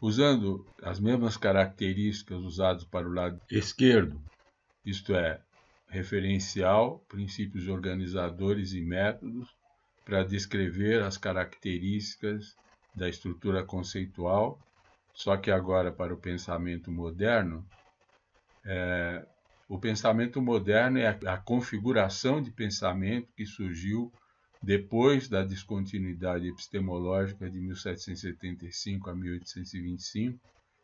usando as mesmas características usadas para o lado esquerdo, isto é, referencial, princípios organizadores e métodos, para descrever as características da estrutura conceitual, só que agora para o pensamento moderno. O pensamento moderno é a configuração de pensamento que surgiu depois da descontinuidade epistemológica de 1775 a 1825,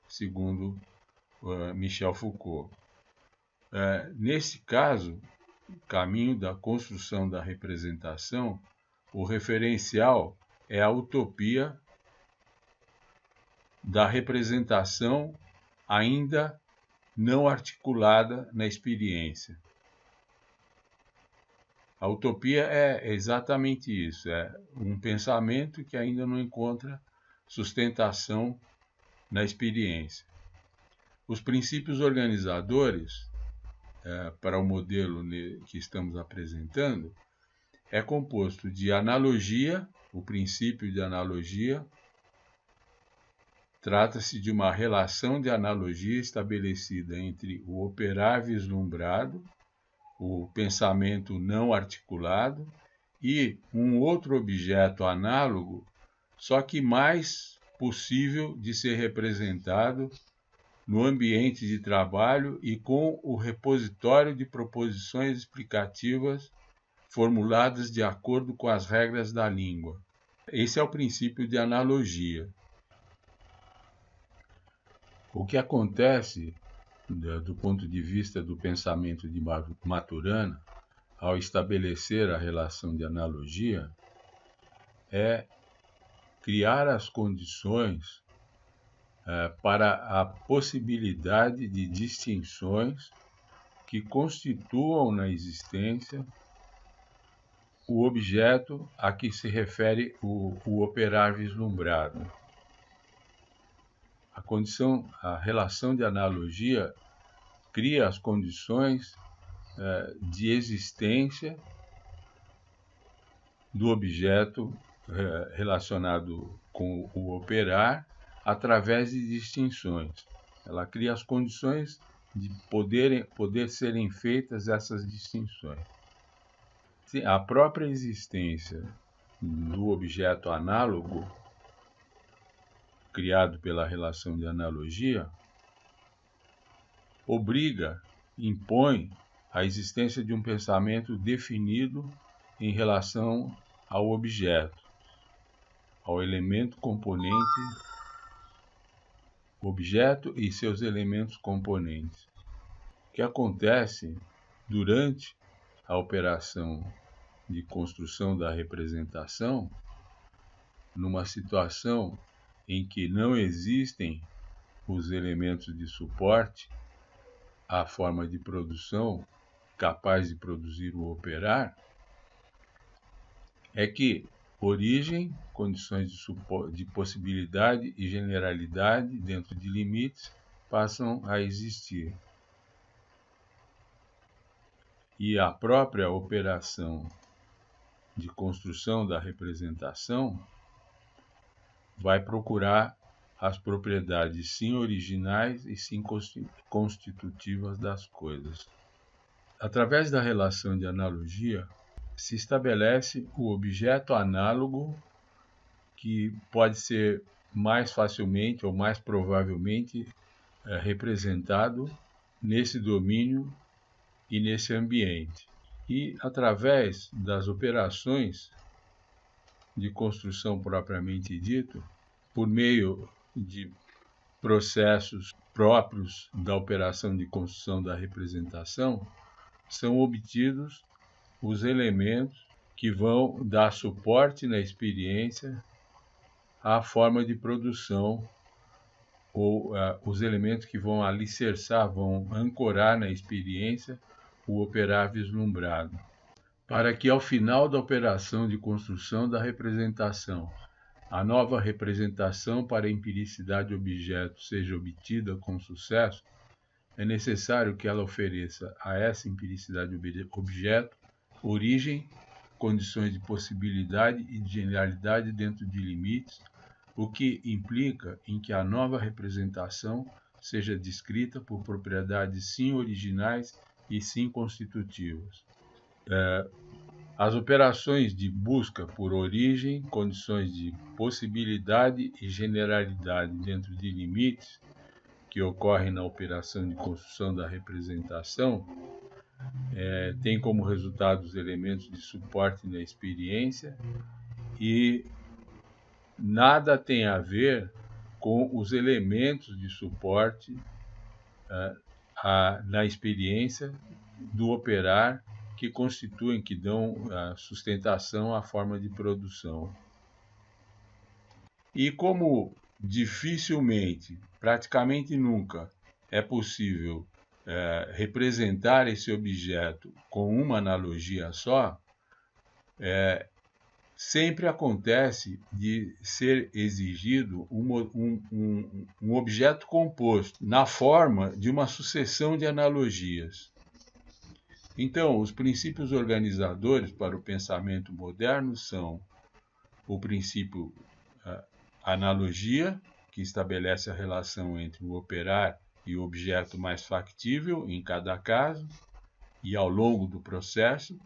segundo Michel Foucault. Nesse caso, o caminho da construção da representação, o referencial é a utopia da representação ainda não articulada na experiência. A utopia é exatamente isso, é um pensamento que ainda não encontra sustentação na experiência. Os princípios organizadores, para o modelo que estamos apresentando, é composto de analogia, o princípio de analogia. Trata-se de uma relação de analogia estabelecida entre o operar vislumbrado, o pensamento não articulado, e um outro objeto análogo, só que mais possível de ser representado no ambiente de trabalho e com o repositório de proposições explicativas formuladas de acordo com as regras da língua. Esse é o princípio de analogia. O que acontece, do ponto de vista do pensamento de Maturana, ao estabelecer a relação de analogia, é criar as condições para a possibilidade de distinções que constituam na existência o objeto a que se refere o operar vislumbrado. A relação de analogia cria as condições de existência do objeto relacionado com o operar através de distinções. Ela cria as condições de poder serem feitas essas distinções. A própria existência do objeto análogo criado pela relação de analogia, impõe a existência de um pensamento definido em relação ao objeto, ao elemento componente, objeto e seus elementos componentes. O que acontece durante a operação de construção da representação, numa situação em que não existem os elementos de suporte à forma de produção capaz de produzir o operar, é que origem, condições de possibilidade e generalidade dentro de limites passam a existir. E a própria operação de construção da representação vai procurar as propriedades sim originais e sim constitutivas das coisas. Através da relação de analogia, se estabelece o objeto análogo que pode ser mais facilmente ou mais provavelmente representado nesse domínio e nesse ambiente. E através das operações de construção propriamente dito, por meio de processos próprios da operação de construção da representação, são obtidos os elementos que vão dar suporte na experiência à forma de produção, ou os elementos que vão alicerçar, vão ancorar na experiência o operar vislumbrado, para que ao final da operação de construção da representação, a nova representação para a empiricidade objeto seja obtida com sucesso, é necessário que ela ofereça a essa empiricidade objeto origem, condições de possibilidade e de generalidade dentro de limites, o que implica em que a nova representação seja descrita por propriedades sim originais e sim constitutivas. As operações de busca por origem, condições de possibilidade e generalidade dentro de limites que ocorrem na operação de construção da representação têm como resultado os elementos de suporte na experiência e nada tem a ver com os elementos de suporte na experiência do operar que constituem, que dão sustentação à forma de produção. E como dificilmente, praticamente nunca, é possível representar esse objeto com uma analogia só, sempre acontece de ser exigido um objeto composto na forma de uma sucessão de analogias. Então, os princípios organizadores para o pensamento moderno são o princípio analogia, que estabelece a relação entre o operar e o objeto mais factível em cada caso e ao longo do processo,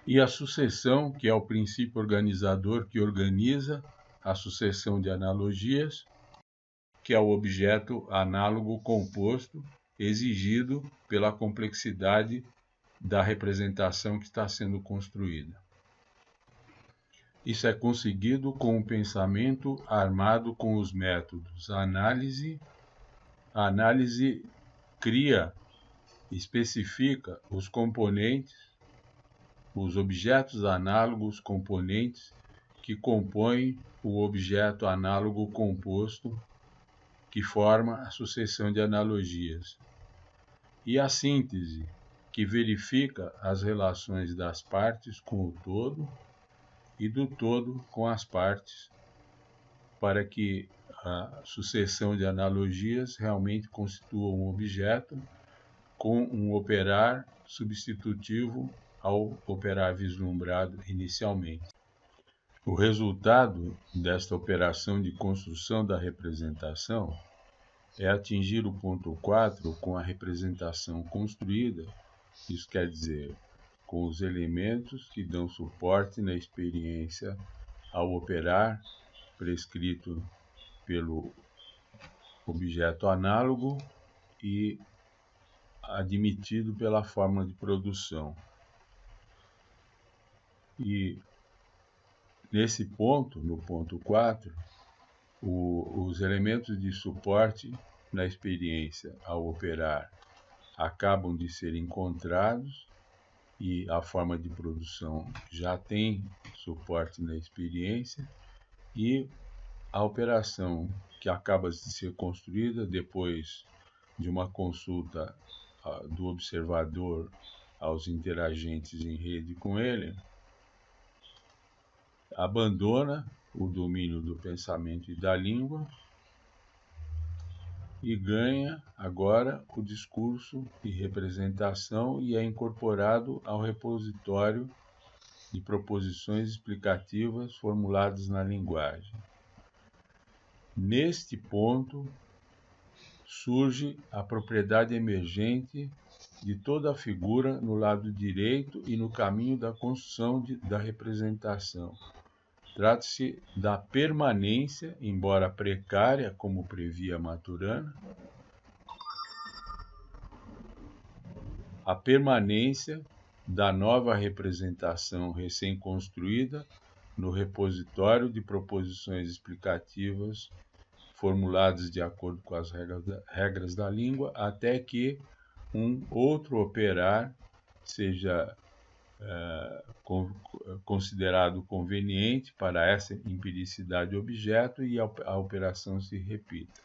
e a sucessão, que é o princípio organizador que organiza a sucessão de analogias, que é o objeto análogo composto exigido pela complexidade da representação que está sendo construída. Isso é conseguido com o pensamento armado com os métodos análise. A análise cria, especifica os componentes, os objetos análogos componentes que compõem o objeto análogo composto que forma a sucessão de analogias. E a síntese, que verifica as relações das partes com o todo e do todo com as partes, para que a sucessão de analogias realmente constitua um objeto com um operar substitutivo ao operar vislumbrado inicialmente. O resultado desta operação de construção da representação é atingir o ponto 4 com a representação construída, isso quer dizer, com os elementos que dão suporte na experiência ao operar prescrito pelo objeto análogo e admitido pela forma de produção. E nesse ponto, no ponto 4, os elementos de suporte na experiência ao operar acabam de ser encontrados e a forma de produção já tem suporte na experiência e a operação que acaba de ser construída depois de uma consulta do observador aos interagentes em rede com ele, abandona o domínio do pensamento e da língua e ganha agora o discurso e representação e é incorporado ao repositório de proposições explicativas formuladas na linguagem. Neste ponto surge a propriedade emergente de toda a figura no lado direito e no caminho da construção da representação. Trata-se da permanência, embora precária, como previa Maturana, a permanência da nova representação recém-construída no repositório de proposições explicativas formuladas de acordo com as regras da língua, até que um outro operar seja considerado conveniente para essa empiricidade objeto e a operação se repita.